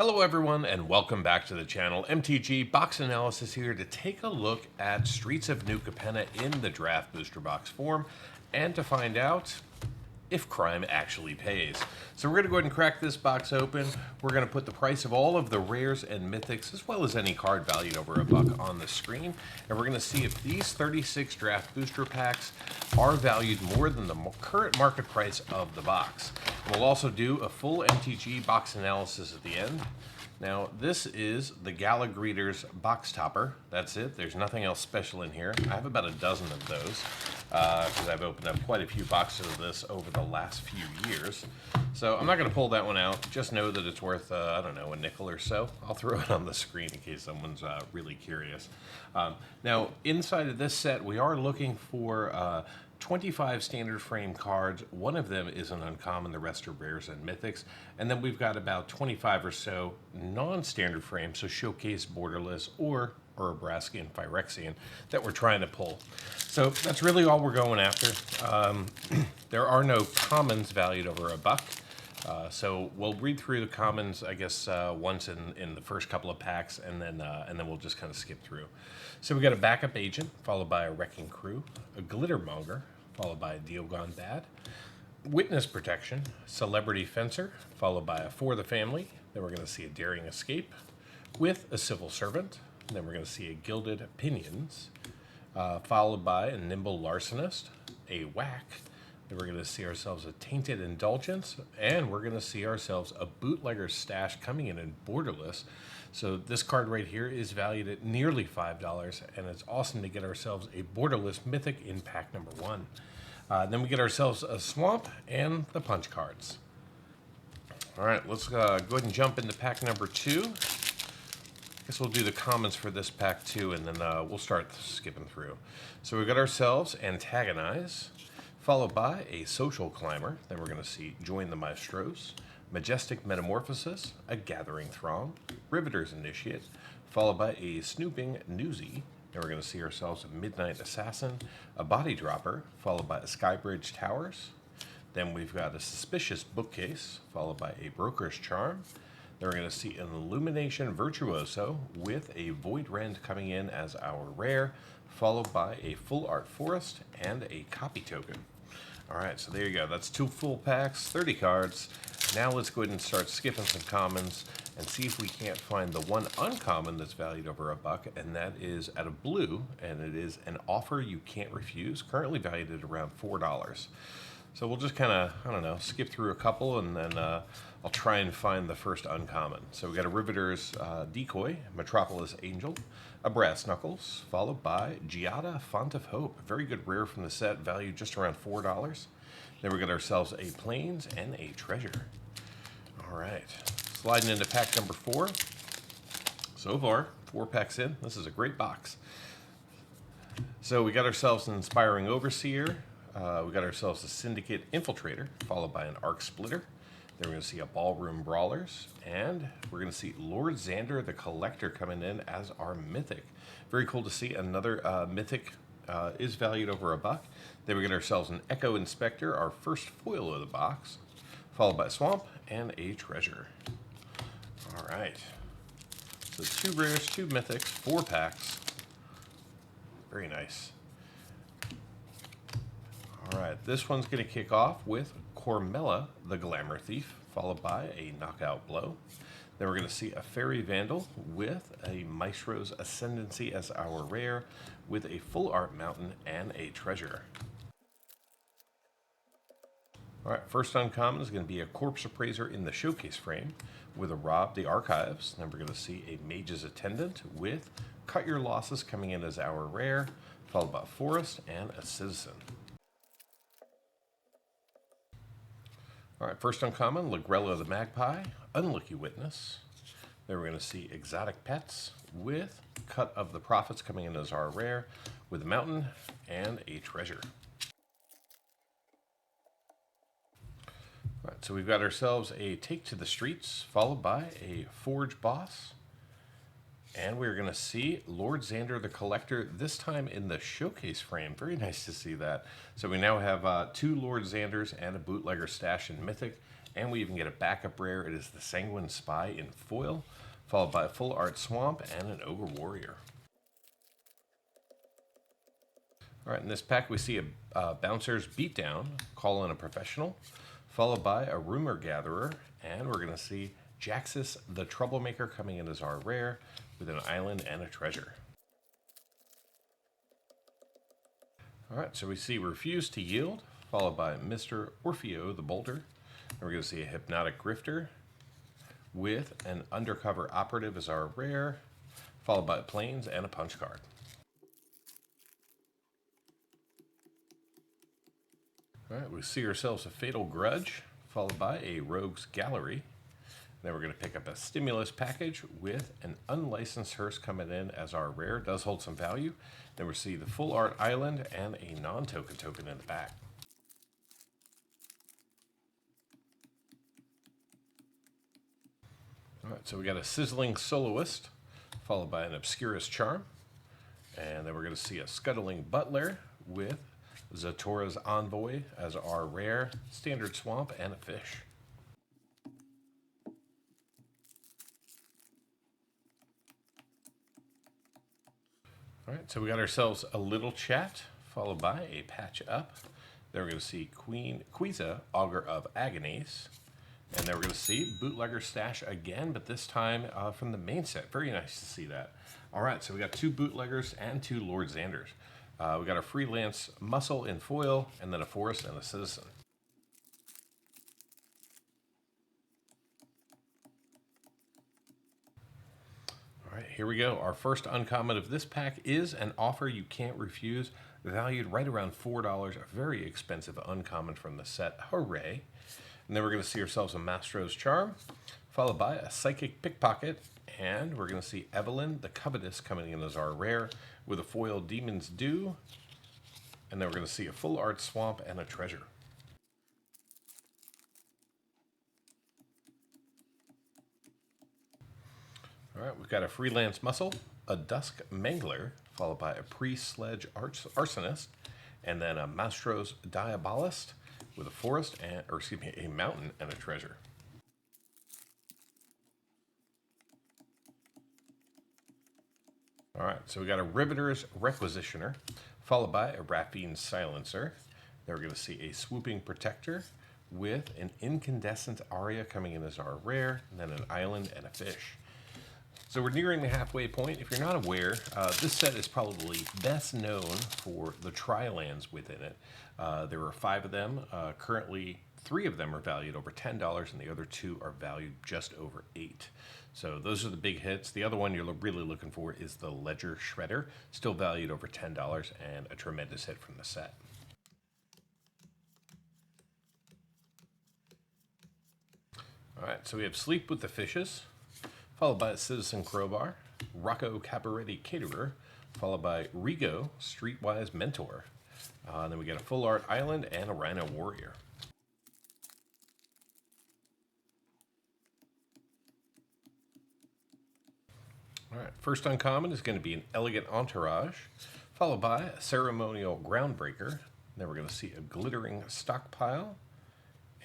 Hello everyone and welcome back to the channel. MTG Box Analysis here to take a look at Streets of New Capenna in the draft booster box form and to find out if crime actually pays. So we're going to go ahead and crack this box open. We're going to put the price of all of the rares and mythics as well as any card valued over $1 on the screen, and we're going to see if these 36 draft booster packs are valued more than the current market price of the box. We'll also do a full MTG box analysis at the end. Now, this is the Gala Greeters box topper. That's it. There's nothing else special in here. I have about a dozen of those because I've opened up quite a few boxes of this over the last few years. So I'm not going to pull that one out. Just know that it's worth, I don't know, a nickel or so. I'll throw it on the screen in case someone's really curious. Now, inside of this set, we are looking for 25 standard frame cards. One of them is an uncommon, the rest are rares and mythics. And then we've got about 25 or so non-standard frames, so showcase, borderless, or Braskian, Phyrexian, that we're trying to pull. So that's really all we're going after. There are no commons valued over $1. So we'll read through the commons, I guess, once in the first couple of packs, and then we'll just kind of skip through. So we got a backup agent, followed by a wrecking crew, a glittermonger, followed by a deal gone bad, witness protection, celebrity fencer, followed by a for the family. Then we're going to see a daring escape with a civil servant. And then we're going to see a gilded pinions, followed by a nimble larcenist, a whack. Then we're going to see ourselves a tainted indulgence, and we're going to see ourselves a bootlegger stash coming in borderless. So this card right here is valued at nearly $5, and it's awesome to get ourselves a borderless mythic in pack number 1. Then we get ourselves a swamp and the punch cards. All right, let's go ahead and jump into pack number 2. I guess we'll do the commons for this pack too, and then we'll start skipping through. So we got ourselves Antagonize, followed by a Social Climber. Then we're going to see Join the Maestros, Majestic Metamorphosis, a Gathering Throng, Riveter's Initiate, followed by a Snooping Newsy. Then we're going to see ourselves a Midnight Assassin, a Body Dropper, followed by a Skybridge Towers. Then we've got a Suspicious Bookcase, followed by a Broker's Charm. Then we're going to see an Illumination Virtuoso with a Void Rend coming in as our rare, followed by a Full Art Forest and a Copy Token. All right, so there you go. That's 2 full packs, 30 cards. Now let's go ahead and start skipping some commons and see if we can't find the one uncommon that's valued over $1, and that is out of blue, and it is an Offer You Can't Refuse, currently valued at around $4. So we'll just kind of, I don't know, skip through a couple, and then I'll try and find the first uncommon. So we got a Riveter's Decoy, Metropolis Angel, a Brass Knuckles, followed by Giada, Font of Hope, a very good rare from the set, valued just around $4. Then we got ourselves a Plains and a Treasure. All right, sliding into pack number 4. So far, 4 packs in. This is a great box. So we got ourselves an Inspiring Overseer. We got ourselves a Syndicate Infiltrator, followed by an Arc Splitter. Then we're going to see a Ballroom Brawlers, and we're going to see Lord Xander the Collector coming in as our Mythic. Very cool to see another Mythic is valued over $1. Then we get ourselves an Echo Inspector, our first foil of the box, followed by a Swamp and a Treasure. All right. So 2 rares, 2 mythics, 4 packs. Very nice. All right, this one's going to kick off with Cormella, the Glamour Thief, followed by a Knockout Blow. Then we're going to see a Fairy Vandal with a Maestro's Ascendancy as our rare, with a Full Art Mountain and a Treasure. All right, first uncommon is going to be a Corpse Appraiser in the Showcase frame with a Rob the Archives. Then we're going to see a Mage's Attendant with Cut Your Losses coming in as our rare, followed by a Forest and a Citizen. All right, first uncommon, Lagrella the Magpie, Unlucky Witness. Then we're going to see Exotic Pets with Cut of the Prophets coming in as our rare, with a Mountain and a Treasure. All right, so we've got ourselves a Take to the Streets, followed by a Forge Boss, And we're going to see Lord Xander the Collector, this time in the showcase frame. Very nice to see that. So we now have 2 Lord Xanders and a bootlegger stash in Mythic. And we even get a backup rare. It is the Sanguine Spy in foil, followed by a full art Swamp and an Ogre Warrior. All right, in this pack we see a Bouncer's Beatdown, Call in a Professional, followed by a Rumor Gatherer, and we're going to see Jaxus the Troublemaker coming in as our rare with an island and a treasure. All right, so we see Refuse to Yield, followed by Mr. Orfeo the Boulder. And we're going to see a Hypnotic Grifter with an Undercover Operative as our rare, followed by Plains and a Punch card. All right, we see ourselves a Fatal Grudge, followed by a Rogue's Gallery. Then we're going to pick up a Stimulus package with an Unlicensed Hearse coming in as our rare. Does hold some value. Then we see the Full Art Island and a non-token token in the back. All right, so we got a Sizzling Soloist, followed by an Obscurus Charm. And then we're going to see a Scuttling Butler with Zatora's Envoy as our rare, standard Swamp, and a Fish. All right, so we got ourselves a Little Chat, followed by a Patch Up. Then we're going to see Queza, Augur of Agonies. And then we're going to see Bootlegger Stash again, but this time from the main set. Very nice to see that. All right, so we got 2 Bootleggers and 2 Lord Xanders. We got a Freelance Muscle in foil, and then a Forest and a Citizen. All right, here we go. Our first uncommon of this pack is an Offer You Can't Refuse, valued right around $4. A very expensive uncommon from the set. Hooray. And then we're going to see ourselves a Mastro's Charm, followed by a Psychic Pickpocket, and we're going to see Evelyn the Covetous coming in as our rare with a foil Demon's Due, and then we're going to see a Full Art Swamp and a Treasure. All right, we've got a Freelance Muscle, a Dusk Mangler, followed by a Pre-Sledge Arsonist, and then a Mastro's Diabolist with a forest and, a mountain and a treasure. All right, so we got a Riveter's Requisitioner, followed by a Rapine Silencer. Then we're going to see a Swooping Protector with an Incandescent Aria coming in as our rare, and then an island and a fish. So we're nearing the halfway point. If you're not aware, this set is probably best known for the tri-lands within it. There are 5 of them. Currently, 3 of them are valued over $10, and the other 2 are valued just over $8. So those are the big hits. The other one you're really looking for is the Ledger Shredder, still valued over $10, and a tremendous hit from the set. All right, so we have Sleep with the Fishes, followed by Citizen Crowbar, Rocco Cabaretti Caterer, followed by Rigo, Streetwise Mentor. Then we get a Full Art Island and a Rhino Warrior. All right, first uncommon is going to be an Elegant Entourage, followed by a Ceremonial Groundbreaker. Then we're going to see a Glittering Stockpile.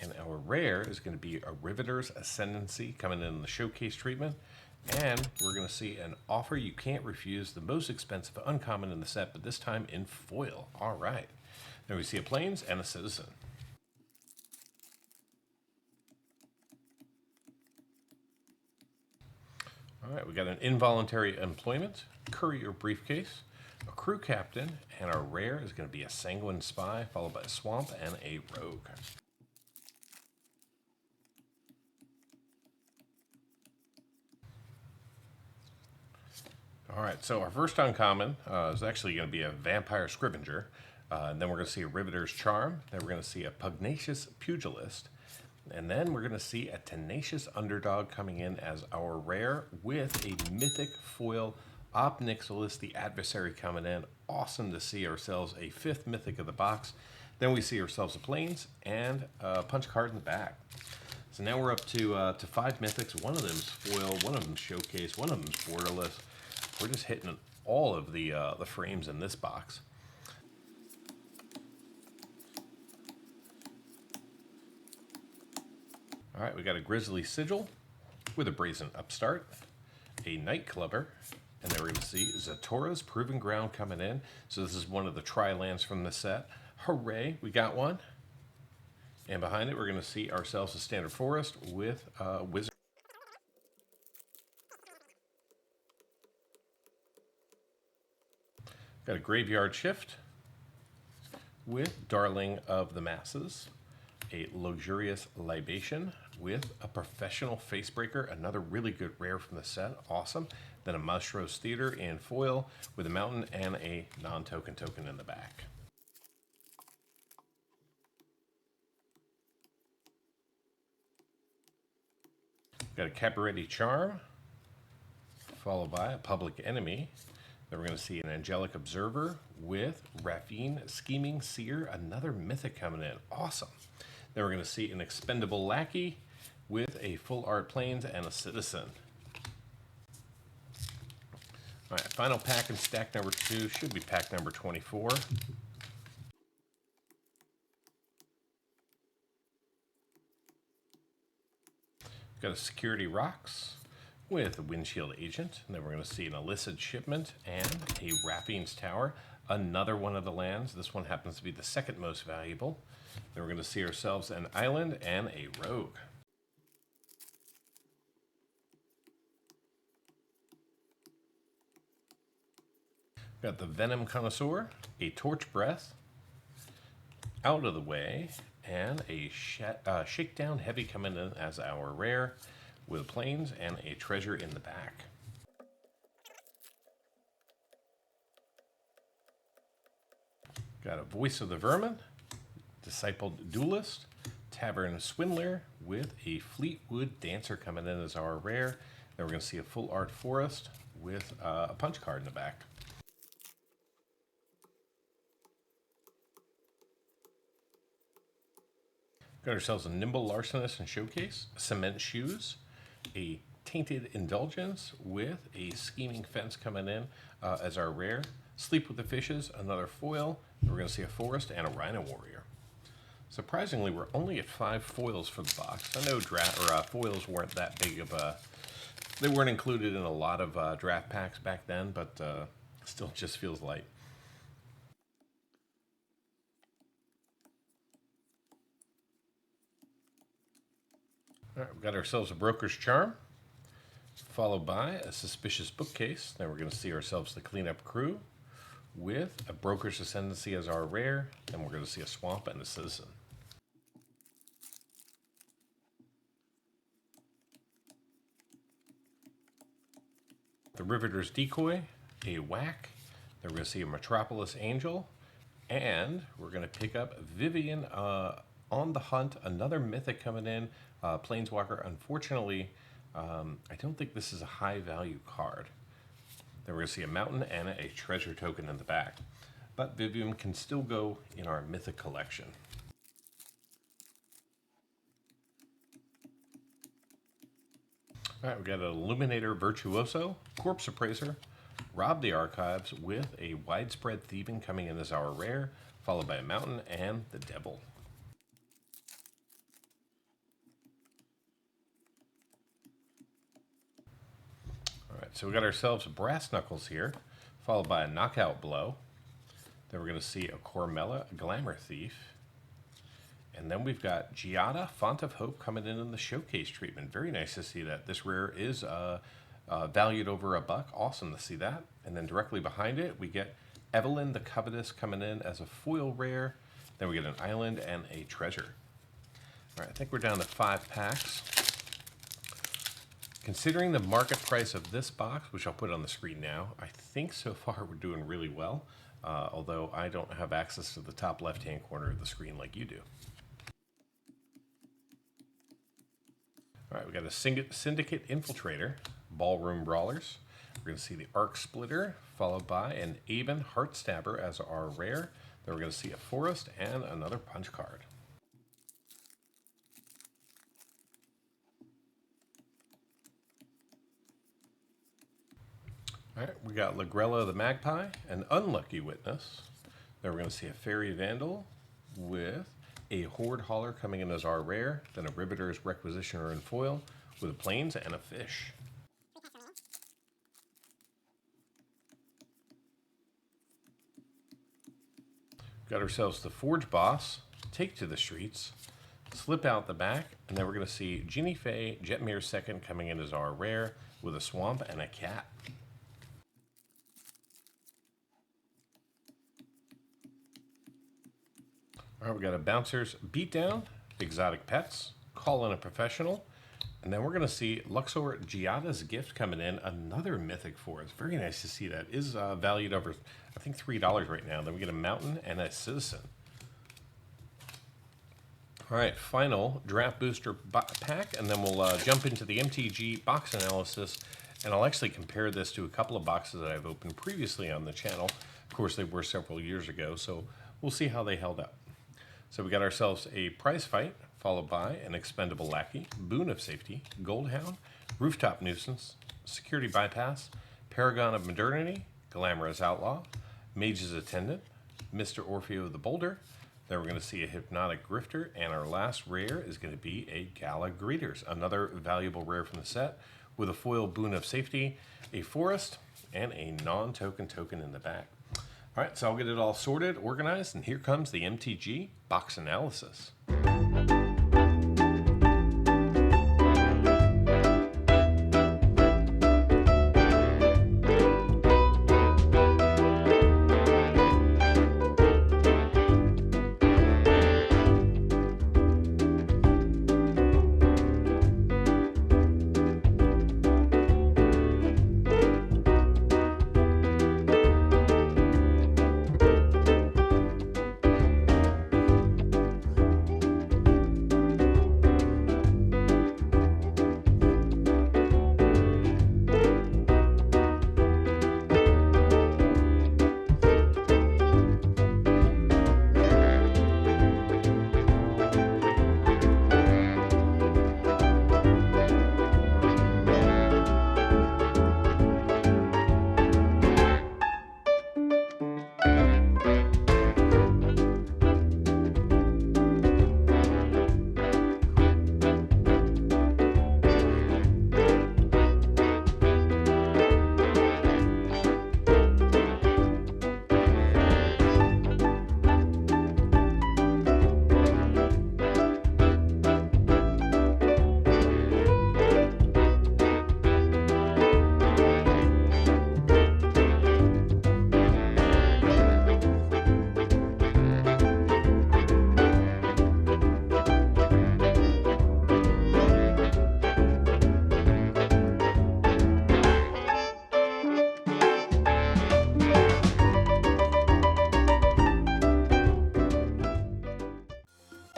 And our rare is going to be a Riveter's Ascendancy coming in the showcase treatment. And we're going to see an Offer You Can't Refuse, the most expensive uncommon in the set, but this time in foil. All right. Then we see a Plains and a Citizen. All right, we got an Involuntary Employment, Courier Briefcase, a Crew Captain, and our rare is going to be a Sanguine Spy, followed by a Swamp and a Rogue. All right, so our first uncommon is actually going to be a Vampire Scrivenger. And then we're going to see a Riveter's Charm. Then we're going to see a Pugnacious Pugilist. And then we're going to see a Tenacious Underdog coming in as our rare with a Mythic Foil Op Nixilis, the Adversary, coming in. Awesome to see ourselves a 5th Mythic of the box. Then we see ourselves a Plains and a Punch card in the back. So now we're up to 5 Mythics. One of them is foil, one of them is showcase, one of them is borderless. We're just hitting all of the frames in this box. All right, we got a Grizzly Sigil with a Brazen Upstart, a Nightclubber, and then we're going to see Zatora's Proving Ground coming in. So this is one of the tri-lands from the set. Hooray, we got one. And behind it, we're going to see ourselves a Standard Forest with Wizard. Got a Graveyard Shift with Darling of the Masses, a Luxurious Libation with a Professional Facebreaker, another really good rare from the set, awesome. Then a Maestro's Theater in foil with a Mountain and a non-token token in the back. Got a Cabaretti Charm, followed by a Public Enemy. Then we're going to see an Angelic Observer with Raffine Scheming Seer, another Mythic coming in. Awesome. Then we're going to see an Expendable Lackey with a Full Art Plains and a Citizen. All right, final pack in stack number 2 should be pack number 24. Got a Security Rocks with a Windshield Agent, and then we're going to see an Illicit Shipment and a Raffines Tower, another one of the lands. This one happens to be the second most valuable. Then we're going to see ourselves an Island and a Rogue. Got the Venom Connoisseur, a Torch Breath, Out of the Way, and a Shakedown Heavy coming in as our rare with Plains and a Treasure in the back. Got a Voice of the Vermin, Discipled Duelist, Tavern Swindler with a Fleetwood Dancer coming in as our rare. Then we're going to see a Full Art Forest with a punch card in the back. Got ourselves a Nimble Larcenist and Showcase, Cement Shoes, a Tainted Indulgence with a Scheming Fence coming in as our rare. Sleep with the Fishes, another foil. We're going to see a Forest and a Rhino Warrior. Surprisingly, we're only at 5 foils for the box. I know foils weren't that big of a... They weren't included in a lot of draft packs back then, but still just feels light. All right, we've got ourselves a Broker's Charm, followed by a Suspicious Bookcase. Then we're going to see ourselves the Cleanup Crew with a Broker's Ascendancy as our rare. Then we're going to see a Swamp and a Citizen. The Riveter's Decoy, a Whack. Then we're going to see a Metropolis Angel. And we're going to pick up Vivian on the Hunt, another Mythic coming in. Planeswalker, unfortunately, I don't think this is a high value card. Then we're going to see a Mountain and a Treasure token in the back. But Vivian can still go in our Mythic collection. All right, we got an Illuminator Virtuoso, Corpse Appraiser, Rob the Archives with a Widespread Thieving coming in as our rare, followed by a Mountain and the Devil. So we got ourselves a Brass Knuckles here, followed by a Knockout Blow. Then we're going to see a Cormella, a Glamour Thief. And then we've got Giada, Font of Hope coming in the Showcase treatment. Very nice to see that. This rare is valued over $1. Awesome to see that. And then directly behind it, we get Evelyn the Covetous coming in as a foil rare. Then we get an Island and a Treasure. All right, I think we're down to 5 packs. Considering the market price of this box, which I'll put on the screen now, I think so far we're doing really well, although I don't have access to the top left-hand corner of the screen like you do. All right, we got a Syndicate Infiltrator, Ballroom Brawlers. We're going to see the Arc Splitter, followed by an Aben Heartstabber as our rare. Then we're going to see a Forest and another punch card. All right, we got Lagrella the Magpie, an Unlucky Witness. Then we're going to see a Fairy Vandal with a Horde Hauler coming in as our rare, then a Riveter's Requisitioner in foil with a Plains and a Fish. Got ourselves the Forge Boss, Take to the Streets, Slip Out the Back, and then we're going to see Ginny Faye, Jetmir Second coming in as our rare with a Swamp and a Cat. All right, we got a Bouncer's Beatdown, Exotic Pets, Call in a Professional, and then we're going to see Luxor Giada's Gift coming in, another Mythic for us. Very nice to see that. Is valued over, I think, $3 right now. Then we get a Mountain and a Citizen. All right, final Draft Booster pack, and then we'll jump into the MTG Box Analysis, and I'll actually compare this to a couple of boxes that I've opened previously on the channel. Of course, they were several years ago, so we'll see how they held up. So we got ourselves a Prize Fight, followed by an Expendable Lackey, Boon of Safety, Goldhound, Rooftop Nuisance, Security Bypass, Paragon of Modernity, Glamorous Outlaw, Mage's Attendant, Mr. Orfeo the Boulder. Then we're going to see a Hypnotic Grifter, and our last rare is going to be a Gala Greeters, another valuable rare from the set, with a foil Boon of Safety, a Forest, and a non-token token in the back. All right, so I'll get it all sorted, organized, and here comes the MTG Box Analysis.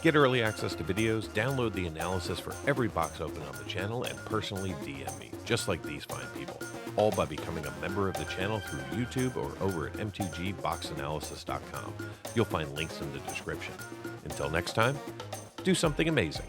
Get early access to videos, download the analysis for every box open on the channel, and personally DM me, just like these fine people, all by becoming a member of the channel through YouTube or over at mtgboxanalysis.com. You'll find links in the description. Until next time, do something amazing.